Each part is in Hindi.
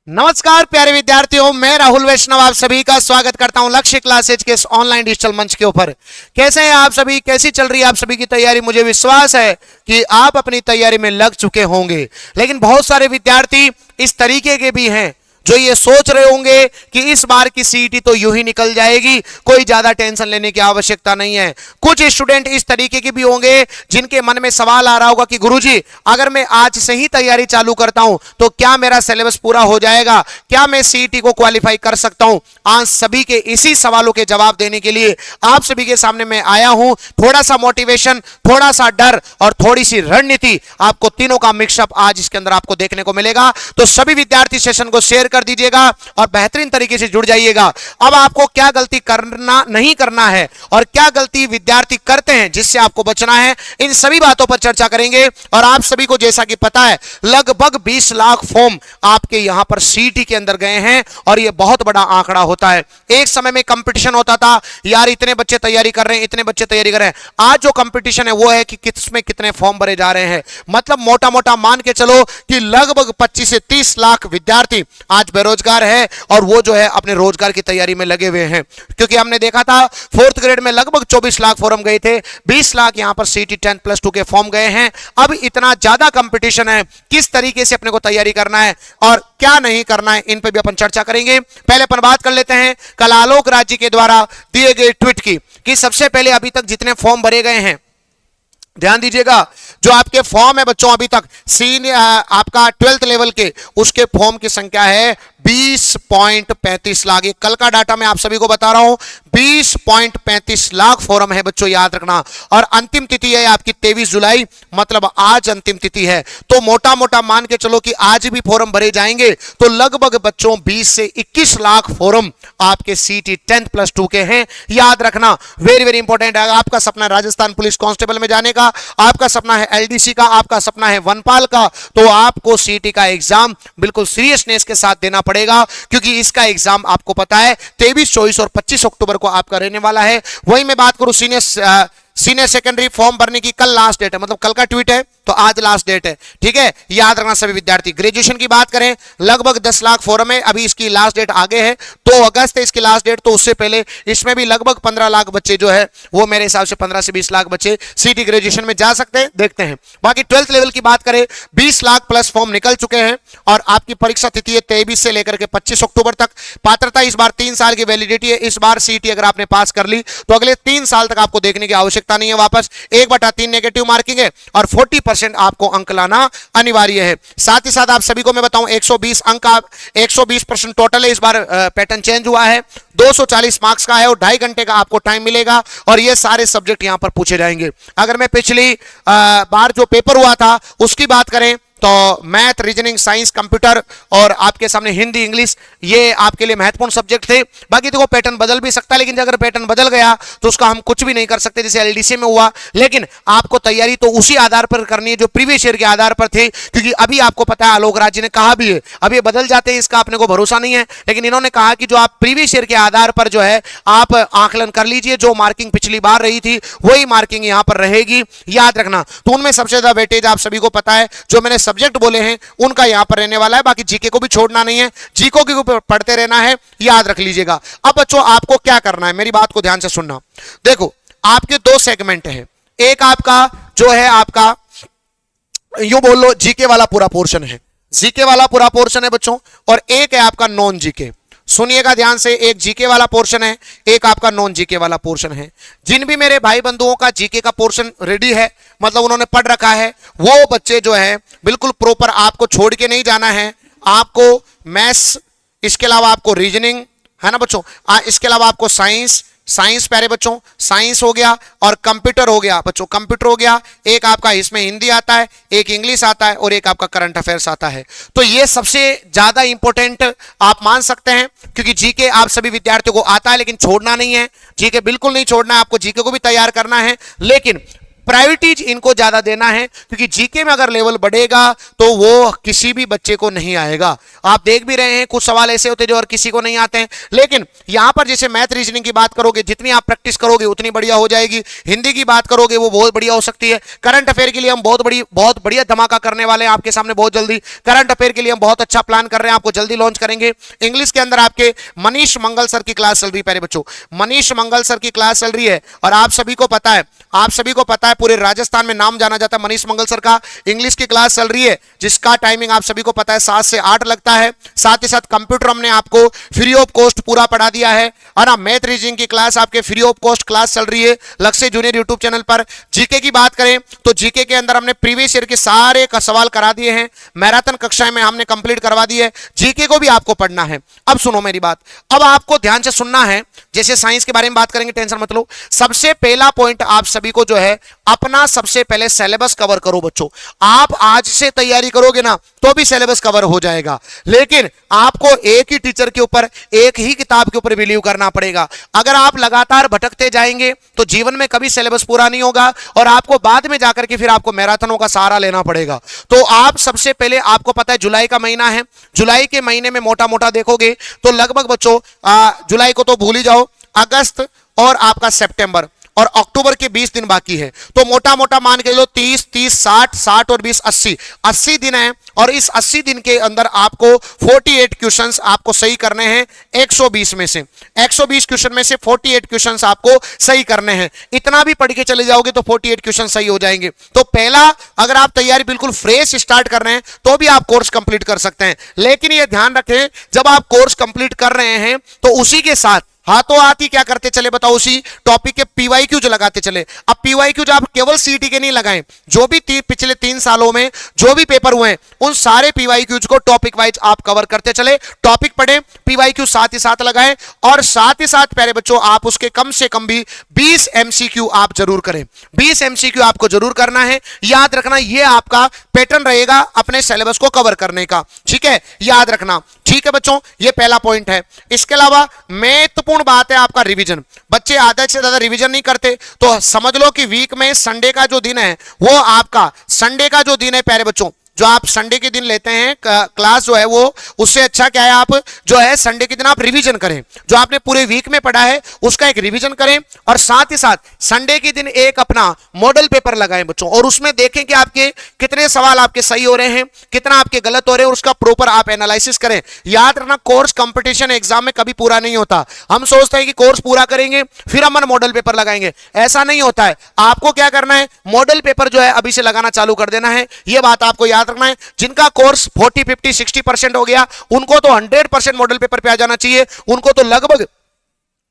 नमस्कार प्यारे विद्यार्थियों, मैं राहुल वैष्णव आप सभी का स्वागत करता हूं लक्ष्य क्लासेज के इस ऑनलाइन डिजिटल मंच के ऊपर। कैसे हैं आप सभी, कैसी चल रही है आप सभी की तैयारी? मुझे विश्वास है कि आप अपनी तैयारी में लग चुके होंगे, लेकिन बहुत सारे विद्यार्थी इस तरीके के भी हैं जो ये सोच रहे होंगे कि इस बार की सीईटी तो यूं ही निकल जाएगी, कोई ज्यादा टेंशन लेने की आवश्यकता नहीं है। कुछ स्टूडेंट इस तरीके के भी होंगे जिनके मन में सवाल आ रहा होगा कि गुरुजी, अगर मैं आज से ही तैयारी चालू करता हूं तो क्या मेरा सिलेबस पूरा हो जाएगा, क्या मैं सीईटी को क्वालिफाई कर सकता हूं? आज सभी के इसी सवालों के जवाब देने के लिए आप सभी के सामने मैं आया हूं। थोड़ा सा मोटिवेशन, थोड़ा सा डर और थोड़ी सी रणनीति, आपको तीनों का मिक्सअप आज इसके अंदर आपको देखने को मिलेगा। तो सभी विद्यार्थी सेशन को शेयर कर दीजिएगा और बेहतरीन तरीके से जुड़ जाइएगा। अब आपको क्या गलती करना नहीं करना है और क्या गलती विद्यार्थी करते हैं जिससे आपको बचना है, इन सभी बातों पर चर्चा करेंगे। और आप सभी को जैसा कि पता है, लगभग 20 लाख फॉर्म आपके यहां पर सीईटी के अंदर गए हैं और यह बहुत बड़ा आंकड़ा होता है। एक समय में कंपटीशन होता था, यार इतने बच्चे तैयारी कर रहे हैं, इतने बच्चे तैयारी कर रहे हैं। आज जो कंपटीशन है वो है कि किसमें कितने फॉर्म भरे जा रहे हैं। मतलब मोटा मोटा मान के चलो कि लगभग 25 से 30 लाख विद्यार्थी आज बेरोजगार है और वो जो है अपने रोजगार की तैयारी में लगे हुए हैं। क्योंकि हमने देखा था 4th ग्रेड में लगभग 24 लाख फॉर्म गए थे, 20 लाख यहां पर सीईटी 10+2 के फॉर्म गए हैं। अब इतना ज्यादा कंपटीशन है, किस तरीके से अपने को तैयारी करना है और क्या नहीं करना है, इन पर भी अपन चर्चा करेंगे। पहले अपन बात कर लेते हैं कल आलोक राज्य के द्वारा दिए गए ट्वीट की कि सबसे पहले अभी तक जितने फॉर्म भरे गए हैं, ध्यान दीजिएगा, जो आपके फॉर्म है बच्चों अभी तक सीनियर आपका 12th लेवल के, उसके फॉर्म की संख्या है 20.35 लाख। ये कल का डाटा मैं आप सभी को बता रहा हूं, 20.35 लाख फॉर्म है बच्चों, याद रखना। और अंतिम तिथि है आपकी 23 जुलाई, मतलब आज अंतिम तिथि है। तो मोटा मोटा मान के चलो कि आज भी फॉर्म भरे जाएंगे तो लगभग बच्चों 20 से 21 लाख फॉर्म आपके सीईटी 10+2 के हैं। याद रखना, वेरी वेरी इंपॉर्टेंट है। आपका सपना है राजस्थान पुलिस कांस्टेबल में जाने का, आपका सपना है एलडीसी का, आपका सपना है वनपाल का, तो आपको सीईटी का एग्जाम बिल्कुल सीरियसनेस के साथ देना पड़ेगा। क्योंकि इसका एग्जाम आपको पता है 23, 24 और 25 अक्टूबर को आपका रहने वाला है। वही मैं बात करूं सीनियर सेकेंडरी फॉर्म भरने की, कल लास्ट डेट है, मतलब कल का ट्वीट है तो आज लास्ट डेट है, ठीक है, याद रखना सभी विद्यार्थी। ग्रेजुएशन की बात करें, लगभग 10 लाख फॉर्म है, अभी इसकी लास्ट डेट आगे है, 2 अगस्त है इसकी लास्ट डेट। तो उससे पहले इसमें भी लगभग 15 लाख बच्चे जो है वो मेरे हिसाब से 15 से 20 लाख बच्चे सीईटी ग्रेजुएशन में जा सकते हैं, देखते हैं। बाकी 12th लेवल की बात करें, 20 लाख प्लस फॉर्म निकल चुके हैं और आपकी परीक्षा तिथि है 23 से लेकर के 25 अक्टूबर तक। पात्रता इस बार 3 साल की वैलिडिटी है। इस बार सीईटी अगर आपने पास कर ली तो अगले 3 साल तक आपको देखने की आवश्यकता नहीं है। वापस 1/3 नेगेटिव मार्किंग है और 40% आपको अंक लाना अनिवार्य है। साथ ही साथ आप सभी को मैं बताऊं 120 अंक, 120% टोटल है। इस बार पैटर्न चेंज हुआ है, 240 मार्क्स का है और 2.5 घंटे का आपको टाइम मिलेगा और ये सारे सब्जेक्ट यहां पर पूछे जाएंगे। अगर मैं पिछली बार जो पेपर हुआ था उसकी बात करें तो मैथ, रीजनिंग, साइंस, कंप्यूटर और आपके सामने हिंदी, इंग्लिश, ये आपके लिए महत्वपूर्ण सब्जेक्ट थे। बाकी देखो पैटर्न बदल भी सकता है, लेकिन अगर पैटर्न बदल गया तो उसका हम कुछ भी नहीं कर सकते, जैसे एलडीसी में हुआ। लेकिन आपको तैयारी तो उसी आधार पर करनी है जो प्रीवियस ईयर के आधार पर थी। क्योंकि अभी आपको पता है आलोक राज्य ने कहा भी है, अब ये बदल जाते हैं इसका अपने को भरोसा नहीं है, लेकिन इन्होंने कहा कि जो आप प्रीवियस ईयर के आधार पर जो है आप आकलन कर लीजिए, जो मार्किंग पिछली बार रही थी वही मार्किंग यहां पर रहेगी, याद रखना। तो उनमें सबसे ज्यादा वेटेज आप सभी को पता है, जो मैंने सब्जेक्ट बोले हैं उनका यहां पर रहने वाला है। बाकी जीके को भी छोड़ना नहीं है, जीको के ऊपर पढ़ते रहना है, याद रख लीजिएगा। अब बच्चों आपको क्या करना है, मेरी बात को ध्यान से सुनना। देखो आपके 2 सेगमेंट हैं, एक आपका जो है आपका यूं बोल लो जीके वाला पूरा पोर्शन है, जीके वाला पूरा पोर्शन है बच्चों, और एक है आपका नॉन जीके। सुनिएगा ध्यान से, एक जीके वाला पोर्शन है, एक आपका नॉन जीके वाला पोर्शन है। जिन भी मेरे भाई बंधुओं का जीके का पोर्शन रेडी है, मतलब उन्होंने पढ़ रखा है, वो बच्चे जो है बिल्कुल प्रॉपर, आपको छोड़ के नहीं जाना है। आपको मैथ्स, इसके अलावा आपको रीजनिंग है ना बच्चों, इसके अलावा आपको साइंस प्यारे बच्चों, साइंस हो गया और कंप्यूटर हो गया बच्चों, कंप्यूटर हो गया। एक आपका इसमें हिंदी आता है, एक इंग्लिश आता है और एक आपका करंट अफेयर्स आता है। तो ये सबसे ज्यादा इंपॉर्टेंट आप मान सकते हैं, क्योंकि जीके आप सभी विद्यार्थियों को आता है, लेकिन छोड़ना नहीं है, जीके बिल्कुल नहीं छोड़ना है, आपको जीके को भी तैयार करना है। लेकिन प्रायोरिटीज इनको ज्यादा देना है, क्योंकि जीके में अगर लेवल बढ़ेगा तो वो किसी भी बच्चे को नहीं आएगा। आप देख भी रहे हैं कुछ सवाल ऐसे होते हैं जो और किसी को नहीं आते हैं, लेकिन यहां पर जैसे मैथ रीजनिंग की बात करोगे, जितनी आप प्रैक्टिस करोगे उतनी बढ़िया हो जाएगी। हिंदी की बात करोगे वो बहुत बढ़िया हो सकती है। करंट अफेयर के लिए हम बहुत बढ़िया धमाका करने वाले हैं आपके सामने बहुत जल्दी। करंट अफेयर के लिए हम बहुत अच्छा प्लान कर रहे हैं, आपको जल्दी लॉन्च करेंगे। इंग्लिश के अंदर आपके मनीष मंगल सर की क्लास चल रही है प्यारे बच्चों, मनीष मंगल सर की क्लास चल रही है, और आप सभी को पता है पूरे राजस्थान में नाम जाना जाता है मनीष मंगल सर का। इंग्लिश की क्लास चल रही है जिसका टाइमिंग आप सभी को पता है 7 से 8 लगता है। साथ ही साथ कंप्यूटर हमने आपको फ्री ऑफ कॉस्ट पूरा पढ़ा दिया है, और ना मैथ रीजनिंग की क्लास आपके फ्री ऑफ कॉस्ट क्लास चल रही है लक्ष्य जूनियर यूट्यूब चैनल पर। जीके की बात करें तो जीके के अंदर हमने प्रीवियस ईयर के सारे का सवाल करा दिए हैं, मैराथन कक्षाएं में हमने कंप्लीट करवा दी है। जीके को भी आपको पढ़ना है। अब सुनो मेरी बात, अब आपको ध्यान से सुनना है। जैसे साइंस के बारे में बात करेंगे, टेंशन मत लो। सबसे पहला पॉइंट आप सभी को जो है, अपना सबसे पहले सिलेबस कवर करो बच्चों। आप आज से तैयारी करोगे ना तो भी सिलेबस कवर हो जाएगा, लेकिन आपको एक ही टीचर के ऊपर, एक ही किताब के ऊपर बिलीव करना पड़ेगा। अगर आप लगातार भटकते जाएंगे तो जीवन में कभी सिलेबस पूरा नहीं होगा, और आपको बाद में जाकर के फिर आपको मैराथनों का सहारा लेना पड़ेगा। तो आप सबसे पहले, आपको पता है जुलाई का महीना है, जुलाई के महीने में मोटा मोटा देखोगे तो लगभग बच्चों जुलाई को तो भूल ही जाओ, अगस्त और आपका सितंबर और अक्टूबर के 20 दिन बाकी है। तो मोटा मोटा मान के लो 30 30 60 60 और 20 80 दिन है, और इस 80 दिन के अंदर आपको 48 क्वेश्चंस आपको सही करने हैं 120 में से। 120 क्वेश्चन में से 48 क्वेश्चंस आपको सही करने हैं। इतना भी पढ़ के चले जाओगे तो 48 क्वेश्चन सही हो जाएंगे। तो पहला, अगर आप तैयारी बिल्कुल फ्रेश स्टार्ट कर रहे हैं तो भी आप कोर्स कंप्लीट कर सकते हैं, लेकिन यह ध्यान रखें जब आप कोर्स कंप्लीट कर रहे हैं तो उसी के साथ हाथों हाथ ही क्या करते चले बताओ, उसी टॉपिक के पीवाईक्यू जो लगाते चले। अब पीवाईक्यू जो आप केवल सीईटी के नहीं लगाएं, जो भी पिछले 3 सालों में जो भी पेपर हुए उन सारे पीवाईक्यूज को टॉपिक वाइज आप कवर करते चले। टॉपिक पढ़ें, पीवाईक्यू साथ ही साथ लगाएं, और साथ ही साथ प्यारे बच्चों आप उसके कम से कम भी 20 एमसीक्यू आप जरूर करें। 20 एमसीक्यू आपको जरूर करना है। याद रखना, यह आपका पैटर्न रहेगा अपने सिलेबस को कवर करने का, ठीक है, याद रखना। ठीक है बच्चों, यह पहला पॉइंट है। इसके अलावा महत्वपूर्ण बात है आपका रिवीजन। बच्चे आधे से ज्यादा रिवीजन नहीं करते, तो समझ लो कि वीक में संडे का जो दिन है वो आपका, संडे का जो दिन है प्यारे बच्चों, जो आप संडे के दिन लेते हैं क्लास जो है वो, उससे अच्छा क्या है आप जो है संडे के दिन आप रिवीजन करें। जो आपने पूरे वीक में पढ़ा है उसका एक रिवीजन करें, और साथ ही साथ संडे के दिन एक अपना मॉडल पेपर लगाएं बच्चों, और उसमें देखें कि आपके कितने सवाल आपके सही हो रहे हैं, कितना आपके गलत हो रहे हैं, उसका प्रॉपर आप एनालिसिस करें। याद रखना, कोर्स कंपटीशन एग्जाम में कभी पूरा नहीं होता। हम सोचते हैं कि कोर्स पूरा करेंगे फिर हम मॉडल पेपर लगाएंगे, ऐसा नहीं होता है। आपको क्या करना है, मॉडल पेपर जो है अभी से लगाना चालू कर देना है। यह बात आपको याद रखना है। जिनका कोर्स 40 50 60% हो गया उनको तो 100% मॉडल पेपर पे आ जाना चाहिए। उनको तो लगभग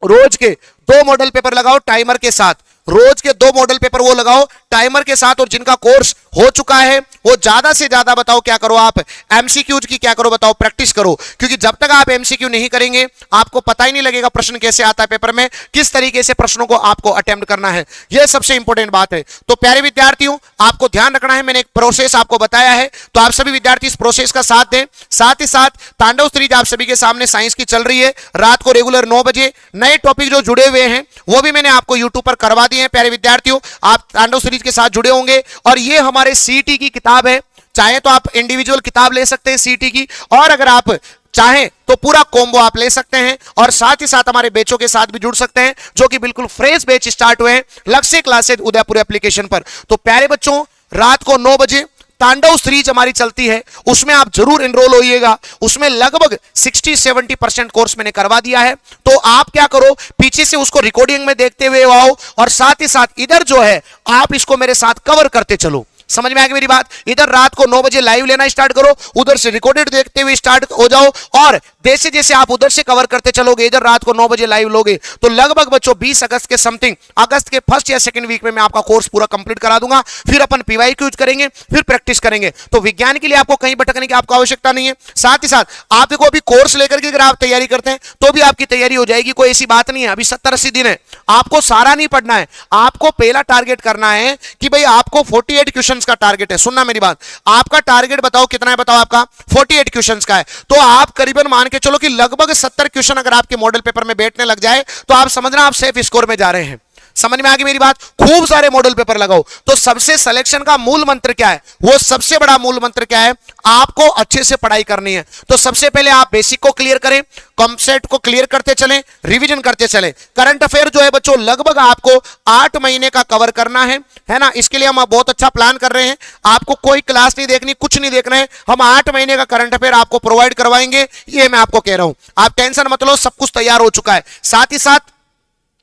रोज के 2 मॉडल पेपर लगाओ टाइमर के साथ, रोज के 2 मॉडल पेपर वो लगाओ टाइमर के साथ। और जिनका कोर्स हो चुका है वो ज्यादा से ज्यादा बताओ क्या करो, आप एमसीक्यूज की क्या करो बताओ, प्रैक्टिस करो। क्योंकि जब तक आप एमसीक्यू नहीं करेंगे आपको पता ही नहीं लगेगा प्रश्न कैसे आता है पेपर में, किस तरीके से प्रश्नों को आपको अटेम्प्ट करना है। यह सबसे इंपॉर्टेंट बात है। तो प्यारे विद्यार्थियों, आपको ध्यान रखना है, मैंने एक प्रोसेस आपको बताया है, तो आप सभी विद्यार्थी इस प्रोसेस का साथ दें। साथ ही साथ तांडव सीरीज आप सभी के सामने साइंस की चल रही है, रात को रेगुलर 9 बजे। नए टॉपिक जो जुड़े हुए हैं वो भी मैंने आपको यूट्यूब पर करवा दिए हैं। प्यारे विद्यार्थियों, आप तांडव सीरीज के साथ जुड़े होंगे, और ये हमारे सीईटी की किताब है। चाहे तो आप इंडिविजुअल किताब ले सकते हैं सीईटी की, और अगर आप चाहें तो पूरा कॉम्बो आप ले सकते हैं, और साथ ही साथ हमारे बैचों के साथ भी जुड़ सकते हैं, जो कि बिल्कुल फ्रेश बैच स्टार्ट हुए हैं लक्ष्य क्लासेज उदयपुर एप्लीकेशन पर। तो प्यारे बच्चों, रात को 9 बजे तांडव सीरीज हमारी चलती है, उसमें आप जरूर एनरोल होइएगा। उसमें लगभग 60-70% कोर्स मैंने करवा दिया है। तो आप क्या करो, पीछे से उसको रिकॉर्डिंग में देखते हुए आओ, और साथ ही साथ इधर जो है आप इसको मेरे साथ कवर करते चलो। समझ में आ गई मेरी बात? इधर रात को 9 बजे लाइव लेना स्टार्ट करो, उधर से रिकॉर्डेड देखते हुए स्टार्ट हो जाओ, और जैसे जैसे आप उधर से कवर करते चलोगे, इधर रात को 9 बजे लाइव लोगे, तो लगभग बच्चों 20 अगस्त के समथिंग, अगस्त के फर्स्ट या सेकंड वीक में मैं आपका कोर्स पूरा कंप्लीट करा दूंगा। फिर अपन पीवाईक्यूज करेंगे, फिर प्रैक्टिस करेंगे। तो विज्ञान के लिए आपको कहीं भटकने की आपको आवश्यकता नहीं है। साथ ही साथ आप देखो, अभी कोर्स लेकर के अगर आप तैयारी करते हैं तो भी आपकी तैयारी हो जाएगी, कोई ऐसी बात नहीं है। अभी 70-80 दिन है, आपको सारा नहीं पढ़ना है। आपको पहला टारगेट करना है कि भाई आपको 48 क्वेश्चंस का टारगेट है। सुनना मेरी बात, आपका टारगेट बताओ कितना है, बताओ आपका 48 क्वेश्चंस का है। तो आप करीबन मान के चलो कि लगभग 70 क्वेश्चन अगर आपके मॉडल पेपर में बैठने लग जाए तो आप समझना आप सेफ स्कोर में जा रहे हैं। समझ में आ गई मेरी बात? खूब सारे मॉडल पेपर लगाओ। तो सबसे सिलेक्शन का मूल मंत्र क्या है? वो सबसे बड़ा मूल मंत्र क्या है? आपको अच्छे से पढ़ाई करनी है। तो सबसे पहले आप बेसिक को क्लियर करें, कॉन्सेप्ट को क्लियर करते चलें, रिवीजन करते चलें। करंट अफेयर जो है बच्चों लगभग आपको 8 महीने का कवर करना है ना। इसके लिए हम बहुत अच्छा प्लान कर रहे हैं। आपको कोई क्लास नहीं देखनी, कुछ नहीं देखना है, हम 8 महीने का करंट अफेयर आपको प्रोवाइड करवाएंगे, ये मैं आपको कह रहा हूं। आप टेंशन मत लो, सब कुछ तैयार हो चुका है। साथ ही साथ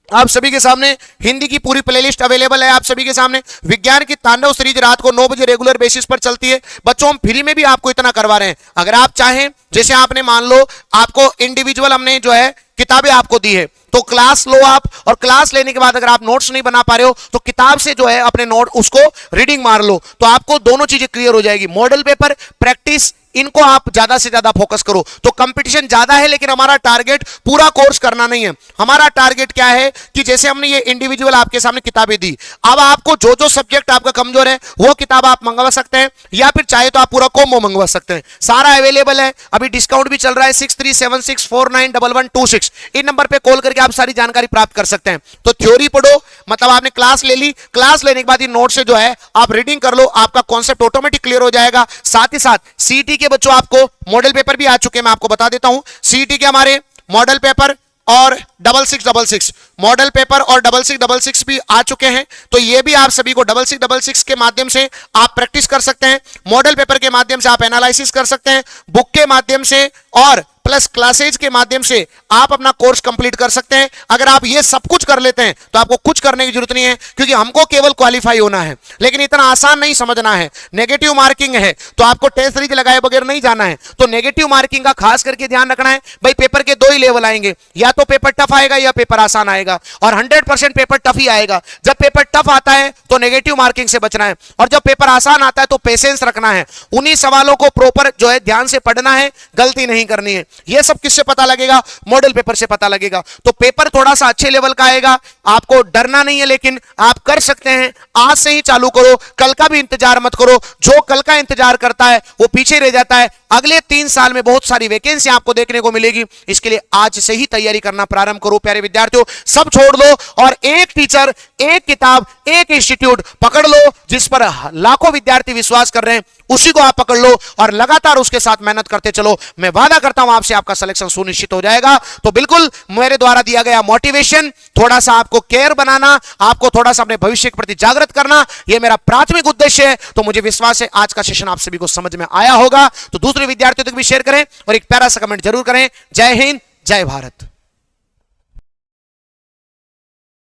आप सभी के सामने हिंदी की पूरी प्लेलिस्ट अवेलेबल है। आप सभी के सामने विज्ञान की तांडव सीरीज रात को 9 बजे रेगुलर बेसिस पर चलती है। बच्चों हम फ्री में भी आपको इतना करवा रहे हैं। अगर आप चाहें, जैसे आपने मान लो आपको इंडिविजुअल हमने जो है किताबें आपको दी है, तो क्लास लो आप, और क्लास लेने के बाद अगर आप नोट्स नहीं बना पा रहे हो तो किताब से जो है अपने नोट उसको रीडिंग मार लो, तो आपको दोनों चीजें क्लियर हो जाएगी। मॉडल पेपर, प्रैक्टिस, इनको आप ज्यादा से ज्यादा फोकस करो। तो कंपटीशन ज्यादा है, लेकिन हमारा टारगेट पूरा कोर्स करना नहीं है। हमारा टारगेट क्या है कि जैसे हमने ये इंडिविजुअल आपके सामने किताबें दी, अब आपको जो जो सब्जेक्ट आपका कमजोर है वो किताब आप मंगवा सकते हैं, या फिर चाहे तो आप पूरा कॉम्बो मंगवा सकते हैं। सारा अवेलेबल है। अभी डिस्काउंट भी चल रहा है 6376491126। इन नंबर पे कॉल करके आप सारी जानकारी प्राप्त कर सकते हैं। तो थ्योरी पढ़ो, मतलब आपने क्लास ले ली, क्लास लेने के बाद ये नोट से जो है आप रीडिंग कर लो, आपका कॉन्सेप्ट ऑटोमेटिक क्लियर हो जाएगा। साथ ही साथ सीईटी के बच्चों आपको मॉडल पेपर भी आ चुके हैं, मैं आपको बता देता हूं। सीईटी के हमारे मॉडल पेपर और 6666 मॉडल पेपर और 6666 भी आ चुके हैं। तो ये भी आप सभी को 6666 के माध्यम से आप प्रैक्टिस कर सकते हैं, मॉडल पेपर के माध्यम से आप एनालिसिस कर सकते हैं, बुक के माध्यम से और प्लस क्लासेज के माध्यम से आप अपना कोर्स कंप्लीट कर सकते हैं। अगर आप ये सब कुछ कर लेते हैं तो आपको कुछ करने की जरूरत नहीं है, क्योंकि हमको केवल क्वालिफाई होना है। लेकिन इतना आसान नहीं समझना है, नेगेटिव मार्किंग है, तो आपको टेस्ट सीरीज लगाए बगैर नहीं जाना है। तो नेगेटिव मार्किंग का खास करके ध्यान रखना है। भाई पेपर के 2 ही लेवल आएंगे, या तो पेपर टफ आएगा या पेपर आसान आएगा, और 100% पेपर टफ ही आएगा। जब पेपर टफ आता है तो नेगेटिव मार्किंग से बचना है, और जब पेपर आसान आता है तो पेशेंस रखना है। उन्हीं सवालों को प्रॉपर जो है ध्यान से पढ़ना है, गलती नहीं करनी है। यह सब किससे पता लगेगा? मॉडल पेपर से पता लगेगा। तो पेपर थोड़ा सा अच्छे लेवल का आएगा, आपको डरना नहीं है, लेकिन आप कर सकते हैं। आज से ही चालू करो, कल का भी इंतजार मत करो। जो कल का इंतजार करता है वो पीछे रह जाता है। अगले 3 साल में बहुत सारी वैकेंसी आपको देखने को मिलेगी, इसके लिए आज से ही तैयारी करना प्रारंभ करो। प्यारे विद्यार्थियों, सब छोड़ दो और एक टीचर, एक किताब, एक इंस्टीट्यूट पकड़ लो जिस पर लाखों विद्यार्थी विश्वास कर रहे हैं, उसी को आप पकड़ लो और लगातार उसके साथ मेहनत करते चलो। मैं वादा करता हूं आपसे आपका सिलेक्शन सुनिश्चित हो जाएगा। तो बिल्कुल मेरे द्वारा दिया गया मोटिवेशन, थोड़ा सा आपको केयर बनाना, आपको थोड़ा सा अपने भविष्य के प्रति जागृत करना, यह मेरा प्राथमिक उद्देश्य है। तो मुझे विश्वास है आज का सेशन आप सभी को समझ में आया होगा। तो दूसरे विद्यार्थियों तक भी शेयर करें और एक प्यारा सा कमेंट जरूर करें। जय हिंद, जय भारत।